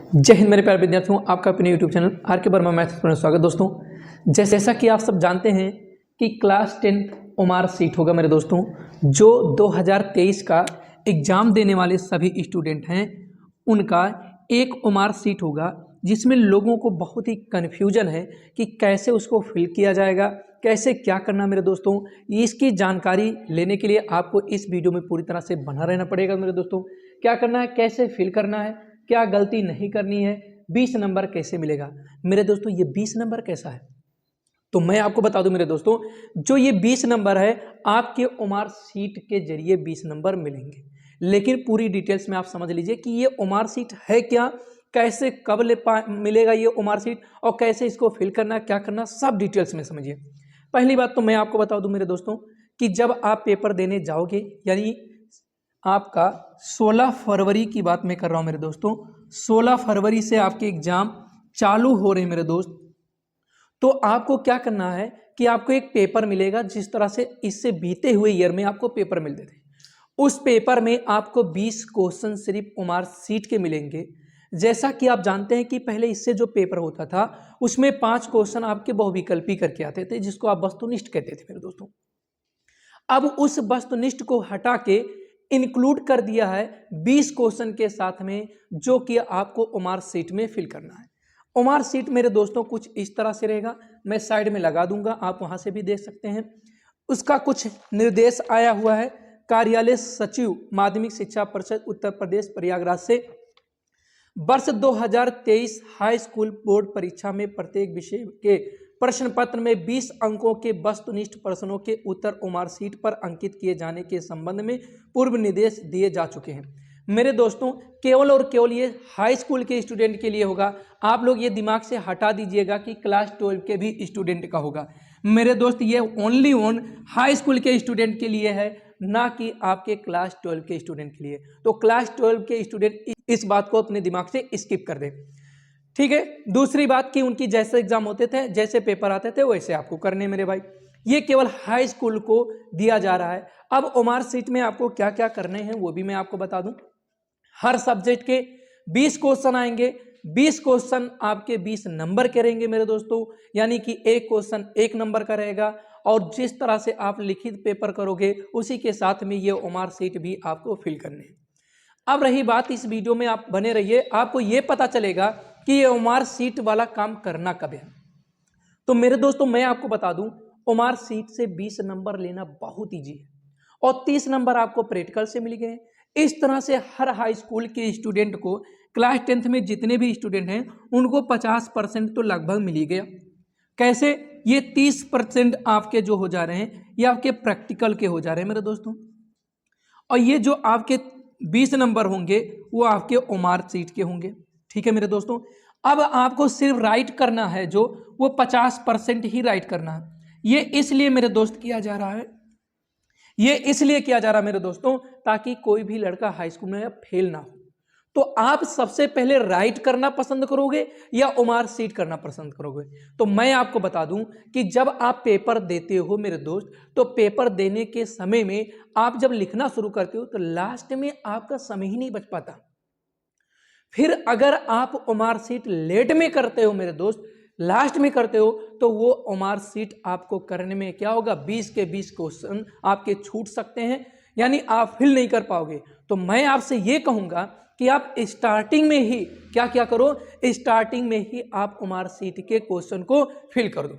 जय हिंद मेरे प्यारे विद्यार्थियों, आपका अपने यूट्यूब चैनल आर के वर्मा मैथ्स में स्वागत। दोस्तों जैसा कि आप सब जानते हैं कि क्लास 10 ओमार सीट होगा मेरे दोस्तों, जो 2023 का एग्ज़ाम देने वाले सभी स्टूडेंट हैं उनका एक ओमार सीट होगा, जिसमें लोगों को बहुत ही कन्फ्यूजन है कि कैसे उसको फिल किया जाएगा, कैसे क्या करना। मेरे दोस्तों इसकी जानकारी लेने के लिए आपको इस वीडियो में पूरी तरह से बना रहना पड़ेगा। मेरे दोस्तों क्या करना है, कैसे फिल करना है, क्या गलती नहीं करनी है, 20 नंबर कैसे मिलेगा। मेरे दोस्तों ये 20 नंबर कैसा है, तो मैं आपको बता दूं मेरे दोस्तों, जो ये 20 नंबर है आपके ओमार सीट के जरिए 20 नंबर मिलेंगे। लेकिन पूरी डिटेल्स में आप समझ लीजिए कि ये ओमार सीट है क्या, कैसे कब मिलेगा ये ओमार सीट, और कैसे इसको फिल करना, क्या करना, सब डिटेल्स में समझिए। पहली बात तो मैं आपको बता दूं मेरे दोस्तों कि जब आप पेपर देने जाओगे, यानी आपका 16 फरवरी की बात मैं कर रहा हूं मेरे दोस्तों, 16 फरवरी से आपके एग्जाम चालू हो रहे हैं मेरे दोस्त। तो आपको क्या करना है कि आपको एक पेपर मिलेगा, जिस तरह से इससे बीते हुए ईयर में आपको पेपर मिलते थे, उस पेपर में आपको 20 क्वेश्चन सिर्फ ओमार सीट के मिलेंगे। जैसा कि आप जानते हैं कि पहले इससे जो पेपर होता था उसमें 5 क्वेश्चन आपके बहुविकल्पी करके आते थे, जिसको आप वस्तुनिष्ठ कहते थे मेरे दोस्तों। अब उस वस्तुनिष्ठ को हटा के इंक्लूड कर दिया है 20 क्वेश्चन के साथ में, जो कि आपको ओमार सीट में फिल करना है। ओमार सीट मेरे दोस्तों कुछ इस तरह से रहेगा, मैं साइड में लगा दूंगा, आप वहां से भी देख सकते हैं। उसका कुछ निर्देश आया हुआ है कार्यालय सचिव माध्यमिक शिक्षा परिषद उत्तर प्रदेश प्रयागराज से। वर्ष 2023 हाई स्कूल बोर्ड परीक्षा में प्रत्येक विषय के प्रश्न पत्र में 20 अंकों के वस्तुनिष्ठ प्रश्नों के उत्तर ओमार सीट पर अंकित किए जाने के संबंध में पूर्व निर्देश दिए जा चुके हैं। मेरे दोस्तों केवल और केवल ये हाई स्कूल के स्टूडेंट के लिए होगा। आप लोग ये दिमाग से हटा दीजिएगा कि क्लास 12 के भी स्टूडेंट का होगा। मेरे दोस्त ये ओनली ऑन हाई स्कूल के स्टूडेंट के लिए है, ना कि आपके क्लास 12 के स्टूडेंट के लिए। तो क्लास 12 के स्टूडेंट इस बात को अपने दिमाग से स्किप कर दें, ठीक है। दूसरी बात कि उनकी जैसे एग्जाम होते थे, जैसे पेपर आते थे, वैसे आपको करने मेरे भाई। ये केवल हाई स्कूल को दिया जा रहा है। अब ओमार सीट में आपको क्या क्या करने हैं वो भी मैं आपको बता दूं। हर सब्जेक्ट के 20 क्वेश्चन आएंगे, 20 क्वेश्चन आपके 20 नंबर के रहेंगे मेरे दोस्तों, यानी कि एक क्वेश्चन 1 नंबर का रहेगा। और जिस तरह से आप लिखित पेपर करोगे उसी के साथ में ये ओमार सीट भी आपको फिल करने हैं। अब रही बात, इस वीडियो में आप बने रहिए, आपको ये पता चलेगा कि ये ओमार सीट वाला काम करना कब है। तो मेरे दोस्तों मैं आपको बता दूं, ओमार सीट से 20 नंबर लेना बहुत ईजी है, और 30 नंबर आपको प्रैक्टिकल से मिल गए। इस तरह से हर हाई स्कूल के स्टूडेंट को, क्लास 10th में जितने भी स्टूडेंट हैं उनको 50% तो लगभग मिल ही गया। कैसे, ये 30% आपके जो हो जा रहे हैं ये आपके प्रैक्टिकल के हो जा रहे हैं मेरे दोस्तों, और ये जो आपके 20 नंबर होंगे वो आपके ओमार सीट के होंगे, ठीक है मेरे दोस्तों। अब आपको सिर्फ राइट करना है, जो वो 50% ही राइट करना है। ये इसलिए मेरे दोस्त किया जा रहा है, ये इसलिए किया जा रहा है मेरे दोस्तों, ताकि कोई भी लड़का हाई स्कूल में फेल ना हो। तो आप सबसे पहले राइट करना पसंद करोगे या ओमार सीट करना पसंद करोगे? तो मैं आपको बता दूं कि जब आप पेपर देते हो मेरे दोस्त, तो पेपर देने के समय में आप जब लिखना शुरू करते हो तो लास्ट में आपका समय ही नहीं बच पाता। फिर अगर आप ओमार सीट लेट में करते हो मेरे दोस्त, लास्ट में करते हो, तो वो ओमार सीट आपको करने में क्या होगा, 20 के 20 क्वेश्चन आपके छूट सकते हैं, यानी आप फिल नहीं कर पाओगे। तो मैं आपसे ये कहूंगा कि आप स्टार्टिंग में ही क्या क्या करो, स्टार्टिंग में ही आप ओमार सीट के क्वेश्चन को फिल कर दो,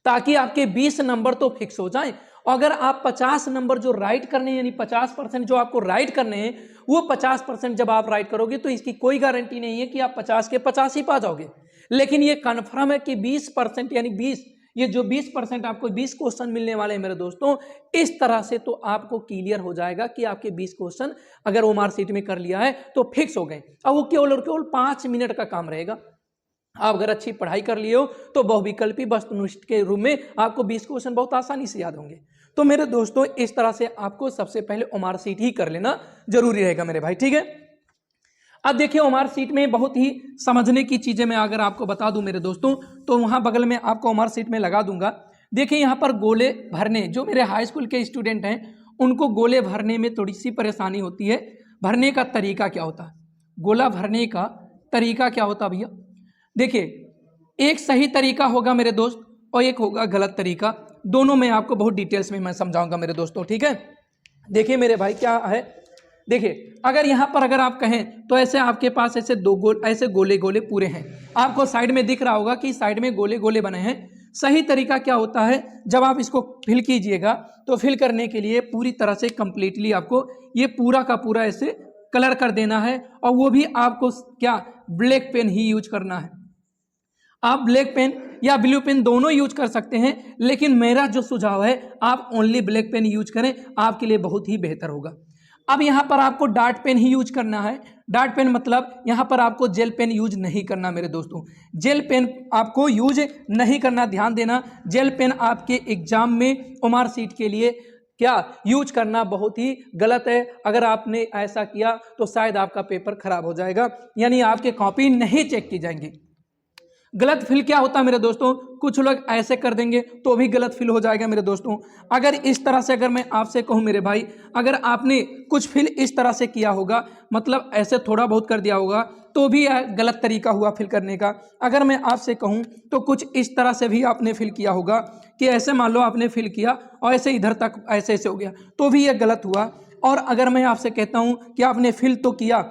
ताकि आपके 20 नंबर तो फिक्स हो जाएं। अगर आप 50 नंबर जो राइट करने हैं, यानी 50% जो आपको राइट करने हैं, वो 50% जब आप राइट करोगे तो इसकी कोई गारंटी नहीं है कि आप 50 के 50 ही पा जाओगे। लेकिन ये कन्फर्म है कि 20% यानी 20, ये जो 20% आपको 20 क्वेश्चन मिलने वाले हैं मेरे दोस्तों, इस तरह से तो आपको क्लियर हो जाएगा कि आपके 20 क्वेश्चन अगर ओमार सीट में कर लिया है तो फिक्स हो गए। अब वो केवल और केवल 5 मिनट का काम रहेगा। आप अगर अच्छी पढ़ाई कर लिए हो तो बहुविकल्पी वस्तुनिष्ठ के रूप में आपको 20 क्वेश्चन बहुत आसानी से याद होंगे। तो मेरे दोस्तों इस तरह से आपको सबसे पहले ओमार सीट ही कर लेना जरूरी रहेगा मेरे भाई, ठीक है। अब देखिए ओमार सीट में बहुत ही समझने की चीजें मैं अगर आपको बता दूं मेरे दोस्तों, तो वहां बगल में आपको ओमार सीट में लगा दूंगा। देखिए यहाँ पर गोले भरने, जो मेरे हाई स्कूल के स्टूडेंट हैं उनको गोले भरने में थोड़ी सी परेशानी होती है। भरने का तरीका क्या होता है, गोला भरने का तरीका क्या होता भैया, देखिए एक सही तरीका होगा मेरे दोस्त और एक होगा गलत तरीका, दोनों में आपको बहुत डिटेल्स में मैं समझाऊंगा मेरे दोस्तों, ठीक है। देखिए मेरे भाई क्या है, देखिए अगर यहाँ पर अगर आप कहें तो ऐसे आपके पास ऐसे ऐसे गोले गोले पूरे हैं, आपको साइड में दिख रहा होगा कि साइड में गोले गोले बने हैं। सही तरीका क्या होता है, जब आप इसको फिल कीजिएगा तो फिल करने के लिए पूरी तरह से कंप्लीटली आपको ये पूरा का पूरा ऐसे कलर कर देना है, और वो भी आपको क्या ब्लैक पेन ही यूज करना है। आप ब्लैक पेन या ब्लू पेन दोनों यूज कर सकते हैं, लेकिन मेरा जो सुझाव है आप ओनली ब्लैक पेन यूज करें, आपके लिए बहुत ही बेहतर होगा। अब यहाँ पर आपको डार्ट पेन ही यूज करना है। डार्ट पेन मतलब यहाँ पर आपको जेल पेन यूज नहीं करना मेरे दोस्तों, जेल पेन आपको यूज नहीं करना, ध्यान देना। जेल पेन आपके एग्जाम में ओमार सीट के लिए क्या यूज करना बहुत ही गलत है। अगर आपने ऐसा किया तो शायद आपका पेपर खराब हो जाएगा, यानी आपके कॉपी नहीं चेक की जाएंगी। गलत फिल क्या होता है मेरे दोस्तों, कुछ लोग ऐसे कर देंगे तो भी गलत फिल हो जाएगा मेरे दोस्तों। अगर इस तरह से अगर मैं आपसे कहूँ मेरे भाई, अगर आपने कुछ फिल इस तरह से किया होगा, मतलब ऐसे थोड़ा बहुत कर दिया होगा, तो भी गलत तरीका हुआ फिल करने का। अगर मैं आपसे कहूँ तो कुछ इस तरह से भी आपने फिल किया होगा कि ऐसे मान लो आपने फिल किया और ऐसे इधर तक ऐसे ऐसे हो गया, तो भी यह गलत हुआ। और अगर मैं आपसे कहता हूँ कि आपने फिल तो किया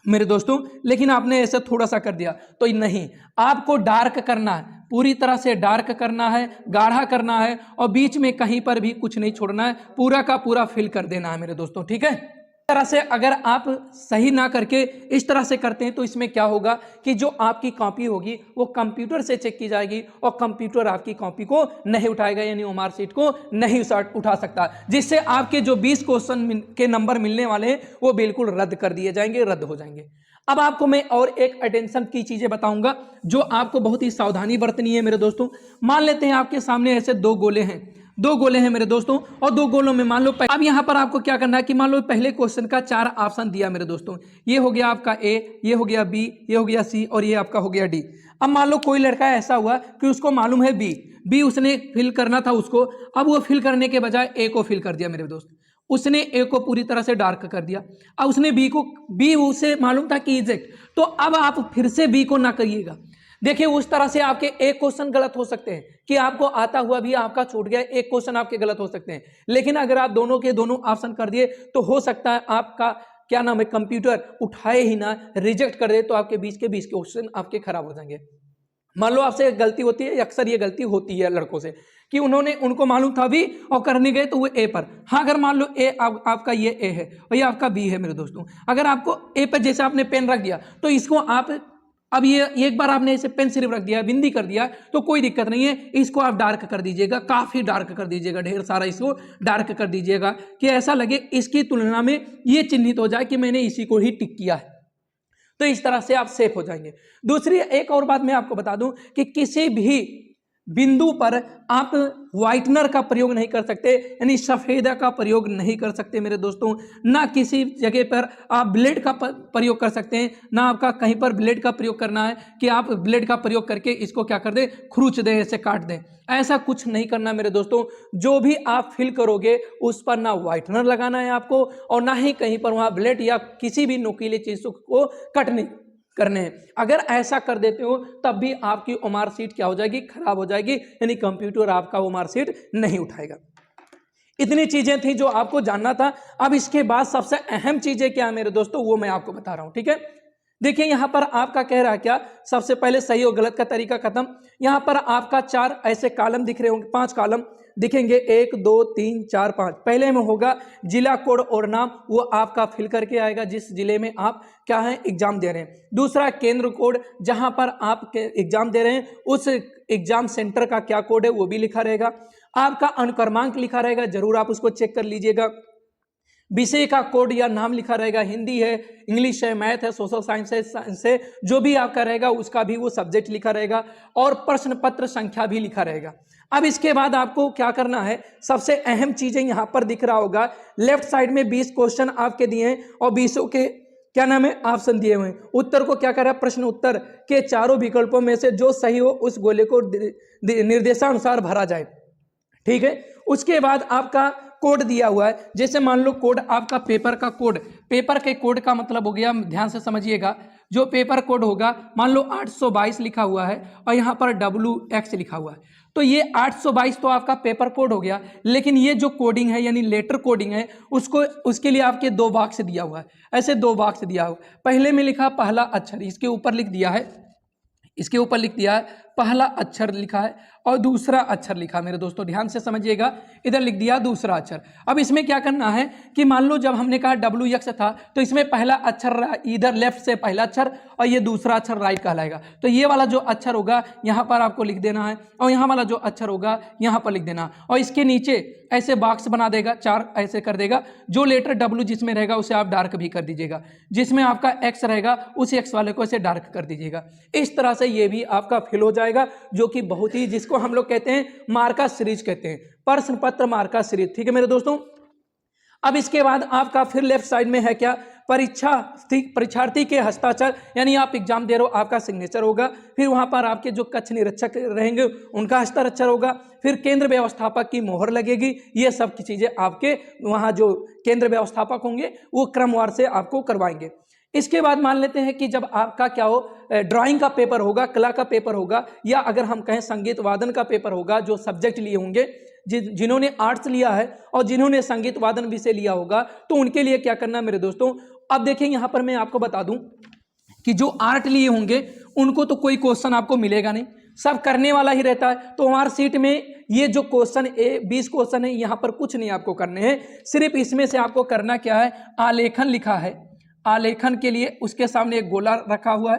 मेरे दोस्तों, लेकिन आपने ऐसे थोड़ा सा कर दिया, तो नहीं, आपको डार्क करना है, पूरी तरह से डार्क करना है, गाढ़ा करना है, और बीच में कहीं पर भी कुछ नहीं छोड़ना है, पूरा का पूरा फिल कर देना है मेरे दोस्तों, ठीक है। इस तरह से अगर आप सही ना करके इस तरह से करते हैं तो इसमें क्या होगा कि जो आपकी कॉपी होगी वो कंप्यूटर से चेक की जाएगी, और कंप्यूटर आपकी कॉपी को नहीं उठाएगा, यानी ओमार सीट को नहीं उठा सकता, जिससे आपके जो 20 क्वेश्चन के नंबर मिलने वाले हैं वो बिल्कुल रद्द कर दिए जाएंगे, रद्द हो जाएंगे। अब आपको मैं और एक अटेंशन की चीजें बताऊंगा जो आपको बहुत ही सावधानी बरतनी है मेरे दोस्तों। मान लेते हैं आपके सामने ऐसे दो गोले हैं मेरे दोस्तों, और दो गोलों में मान लो अब यहाँ पर आपको क्या करना है कि मान लो पहले क्वेश्चन का 4 ऑप्शन दिया मेरे दोस्तों, ये हो गया आपका ए, ये हो गया बी, ये हो गया सी, और ये आपका हो गया डी। अब मान लो कोई लड़का ऐसा हुआ कि उसको मालूम है बी उसने फिल करना था उसको, अब वो फिल करने के बजाय ए को फिल कर दिया मेरे दोस्त, उसने ए को पूरी तरह से डार्क कर दिया। अब उसने बी उसे मालूम था कि एग्जैक्ट, तो अब आप फिर से बी को ना करिएगा। देखिए उस तरह से आपके एक क्वेश्चन गलत हो सकते हैं कि आपको आता हुआ भी आपका छूट गया, एक क्वेश्चन आपके गलत हो सकते हैं, लेकिन अगर आप दोनों के दोनों ऑप्शन कर दिए तो हो सकता है आपका क्या नाम है कंप्यूटर उठाए ही ना, रिजेक्ट कर दे, तो आपके 20 के 20 क्वेश्चन आपके खराब हो जाएंगे। मान लो आपसे गलती होती है, अक्सर ये गलती होती है लड़कों से कि उनको मालूम था भी और करने गए तो वो ए पर। हाँ अगर मान लो ए आपका ये ए है और ये आपका बी है मेरे दोस्तों, अगर आपको ए पर जैसे आपने पेन रख दिया तो इसको आप अब ये एक बार आपने इसे पेन सिर्फ रख दिया, बिंदी कर दिया, तो कोई दिक्कत नहीं है, इसको आप डार्क कर दीजिएगा, काफी डार्क कर दीजिएगा, ढेर सारा इसको डार्क कर दीजिएगा कि ऐसा लगे इसकी तुलना में ये चिन्हित हो जाए कि मैंने इसी को ही टिक किया है। तो इस तरह से आप सेफ हो जाएंगे। दूसरी एक और बात मैं आपको बता दूं कि किसी भी बिंदु पर आप व्हाइटनर का प्रयोग नहीं कर सकते, यानी सफेदा का प्रयोग नहीं कर सकते मेरे दोस्तों। ना किसी जगह पर आप ब्लेड का प्रयोग कर सकते हैं, ना आपका कहीं पर ब्लेड का प्रयोग करना है कि आप ब्लेड का प्रयोग करके इसको क्या कर दें, खरूच दें, ऐसे काट दें, ऐसा कुछ नहीं करना मेरे दोस्तों। जो भी आप फिल करोगे उस पर ना व्हाइटनर लगाना है आपको, और ना ही कहीं पर वहाँ ब्लेड या किसी भी नुकीली चीज़ों को कटने करने हैं। अगर ऐसा कर देते हो तब भी आपकी ओमार सीट क्या हो जाएगी, खराब हो जाएगी, यानी कंप्यूटर आपका ओमार सीट नहीं उठाएगा। इतनी चीजें थी जो आपको जानना था। अब इसके बाद सबसे अहम चीजें क्या है मेरे दोस्तों, वो मैं आपको बता रहा हूं, ठीक है। देखिए यहां पर आपका कह रहा है क्या, सबसे पहले सही और गलत का तरीका खत्म। यहां पर आपका 4 ऐसे कॉलम दिख रहे होंगे, 5 कॉलम दिखेंगे, 1 2 3 4 5। पहले में होगा जिला कोड और नाम, वो आपका फिल करके आएगा जिस जिले में आप क्या है एग्जाम दे रहे हैं। दूसरा केंद्र कोड, जहां पर आप एग्जाम दे रहे हैं उस एग्जाम सेंटर का क्या कोड है वो भी लिखा रहेगा। आपका अनुक्रमांक लिखा रहेगा, जरूर आप उसको चेक कर लीजिएगा। विषय का कोड या नाम लिखा रहेगा, हिंदी है, इंग्लिश है, मैथ है, सोशल साइंस है, साइंस है, जो भी आपका रहेगा उसका भी वो सब्जेक्ट लिखा रहेगा, और प्रश्न पत्र संख्या भी लिखा रहेगा। अब इसके बाद आपको क्या करना है, सबसे अहम चीजें यहां पर दिख रहा होगा, लेफ्ट साइड में 20 क्वेश्चन आपके दिए हैं और 20 के क्या नाम है ऑप्शन दिए हुए हैं। उत्तर को क्या कर रहा है, प्रश्न उत्तर के चारों विकल्पों में से जो सही हो उस गोले को निर्देशानुसार भरा जाए, ठीक है। उसके बाद आपका कोड दिया हुआ है, जैसे मान लो कोड आपका पेपर का कोड, पेपर के कोड का मतलब हो गया, ध्यान से समझिएगा, जो पेपर कोड होगा, मान लो 822 लिखा हुआ है और यहाँ पर WX लिखा हुआ है, तो ये 822 तो आपका पेपर कोड हो गया, लेकिन ये जो कोडिंग है यानी लेटर कोडिंग है उसके लिए आपके 2 बॉक्स दिया हुआ है, ऐसे 2 बॉक्स दिया हुआ। पहले में लिखा पहला अक्षर, इसके ऊपर लिख दिया है, इसके ऊपर लिख दिया है पहला अक्षर लिखा है, और दूसरा अक्षर लिखा। मेरे दोस्तों ध्यान से समझिएगा, इधर लिख दिया दूसरा अक्षर। अब इसमें क्या करना है कि मान लो जब हमने कहा WX था तो इसमें पहला अक्षर इधर लेफ्ट से पहला अक्षर और ये दूसरा अक्षर राइट कहलाएगा। तो ये वाला जो अक्षर होगा यहाँ पर आपको लिख देना है, और यहाँ वाला जो अक्षर होगा यहाँ पर लिख देना, और इसके नीचे ऐसे बॉक्स बना देगा, 4 ऐसे कर देगा। जो लेटर W जिसमें रहेगा उसे आप डार्क भी कर दीजिएगा, जिसमें आपका X रहेगा उस X वाले को ऐसे डार्क कर दीजिएगा। इस तरह से ये भी आपका फिल हो जाएगा, जो कि बहुत ही, जिसको हम लोग कहते हैं मार्का सीरीज कहते हैं, प्रश्न पत्र मार्का सीरीज। ठीक है मेरे दोस्तों। अब इसके बाद आपका फिर लेफ्ट साइड में है क्या, परीक्षार्थी के हस्ताक्षर, यानी आप एग्जाम दे रहे हो, आपका सिग्नेचर होगा। फिर वहां पर आपके जो कक्ष निरीक्षक रहेंगे उनका हस्ताक्षर होगा। फिर केंद्र व्यवस्थापक की मोहर लगेगी। ये सब की चीजें आपके वहां जो केंद्र व्यवस्थापक होंगे वो क्रमवार से आपको करवाएंगे। इसके बाद मान लेते हैं कि जब आपका क्या हो, ड्राइंग का पेपर होगा, कला का पेपर होगा, या अगर हम कहें संगीत वादन का पेपर होगा, जो सब्जेक्ट लिए होंगे, जिन्होंने आर्ट्स लिया है और जिन्होंने संगीत वादन विषय लिया होगा, तो उनके लिए क्या करना मेरे दोस्तों। अब देखिए यहाँ पर मैं आपको बता दूं कि जो आर्ट लिए होंगे उनको तो कोई क्वेश्चन आपको मिलेगा नहीं, सब करने वाला ही रहता है। तो हमारे सीट में ये जो क्वेश्चन 20 क्वेश्चन है, यहाँ पर कुछ नहीं आपको करने हैं, सिर्फ इसमें से आपको करना क्या है, आलेखन लिखा है, आलेखन के लिए उसके सामने एक गोला रखा हुआ है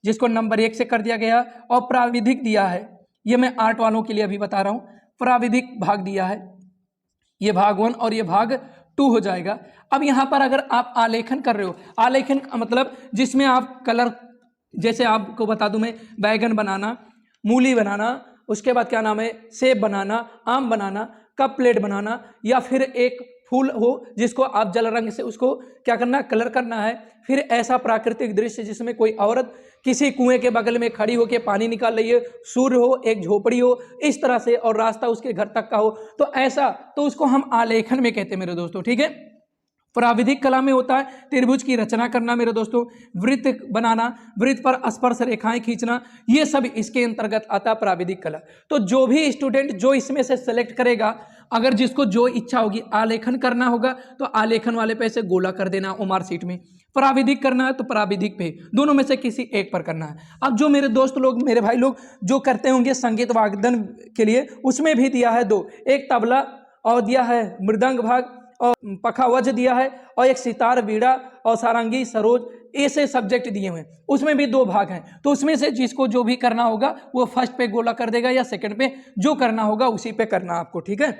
जिसको नंबर 1 से कर दिया गया, और प्राविधिक दिया है। ये मैं आर्ट वालों के लिए अभी बता रहा हूँ, प्राविधिक भाग दिया है, ये भाग 1 और ये भाग 2 हो जाएगा। अब यहाँ पर अगर आप आलेखन कर रहे हो, आलेखन का मतलब जिसमें आप कलर, जैसे आपको बता दूं मैं, बैगन बनाना, मूली बनाना, उसके बाद क्या नाम है, सेब बनाना, आम बनाना, कप प्लेट बनाना, या फिर एक फूल हो जिसको आप जल रंग से उसको क्या करना, कलर करना है। फिर ऐसा प्राकृतिक दृश्य जिसमें कोई औरत किसी कुएं के बगल में खड़ी होकर पानी निकाल रही है, सूर्य हो, एक झोपड़ी हो, इस तरह से, और रास्ता उसके घर तक का हो, तो ऐसा, तो उसको हम आलेखन में कहते हैं मेरे दोस्तों। ठीक है। प्राविधिक कला में होता है त्रिभुज की रचना करना मेरे दोस्तों, वृत्त बनाना, वृत्त पर स्पर्श रेखाएं खींचना, ये सब इसके अंतर्गत आता है प्राविधिक कला। तो जो भी स्टूडेंट जो इसमें से सेलेक्ट करेगा, अगर जिसको जो इच्छा होगी, आलेखन करना होगा तो आलेखन वाले पे से गोला कर देना ओमार सीट में, प्राविधिक करना है तो प्राविधिक पे, दोनों में से किसी एक पर करना है। अब जो मेरे दोस्त लोग, मेरे भाई लोग जो करते होंगे संगीत वादन के लिए, उसमें भी दिया है 2, एक तबला और दिया है मृदंग भाग और पखावज दिया है, और एक सितार, बीड़ा और सारंगी, सरोज, ऐसे सब्जेक्ट दिए हुए हैं, उसमें भी 2 भाग हैं। तो उसमें से जिसको जो भी करना होगा वो फर्स्ट पे गोला कर देगा या सेकंड पे, जो करना होगा उसी पे करना आपको। ठीक है।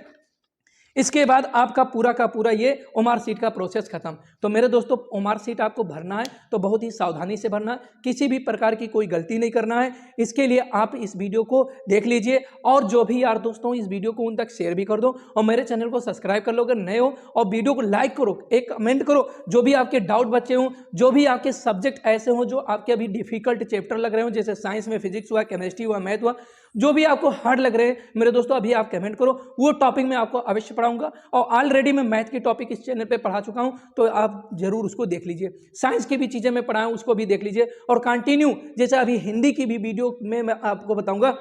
इसके बाद आपका पूरा का पूरा ये ओमार सीट का प्रोसेस खत्म। तो मेरे दोस्तों, ओमार सीट आपको भरना है तो बहुत ही सावधानी से भरना है, किसी भी प्रकार की कोई गलती नहीं करना है। इसके लिए आप इस वीडियो को देख लीजिए, और जो भी यार दोस्तों इस वीडियो को उन तक शेयर भी कर दो, और मेरे चैनल को सब्सक्राइब कर लो अगर नए हो, और वीडियो को लाइक करो, एक कमेंट करो, जो भी आपके डाउट बचे हों, जो भी आपके सब्जेक्ट ऐसे हों जो आपके अभी डिफिकल्ट चैप्टर लग रहे हो, जैसे साइंस में फिजिक्स हुआ, केमिस्ट्री हुआ, मैथ हुआ, जो भी आपको हार्ड लग रहे हैं मेरे दोस्तों, अभी आप कमेंट करो, वो टॉपिक मैं आपको अवश्य पढ़ाऊंगा। और ऑलरेडी मैं मैथ की टॉपिक इस चैनल पे पढ़ा चुका हूं, तो आप जरूर उसको देख लीजिए। साइंस की भी चीजें मैं पढ़ाया हूं, उसको भी देख लीजिए। और कंटिन्यू, जैसे अभी हिंदी की भी वीडियो में मैं आपको बताऊंगा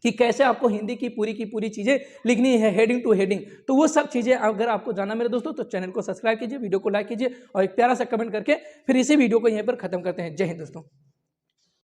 कि कैसे आपको हिंदी की पूरी चीजें लिखनी है, हेडिंग टू हेडिंग। तो वो सब चीजें अगर आपको जाना मेरे दोस्तों, तो चैनल को सब्सक्राइब कीजिए, वीडियो को लाइक कीजिए, और एक प्यारा सा कमेंट करके फिर इसी वीडियो को यहीं पर खत्म करते हैं। जय हिंद दोस्तों।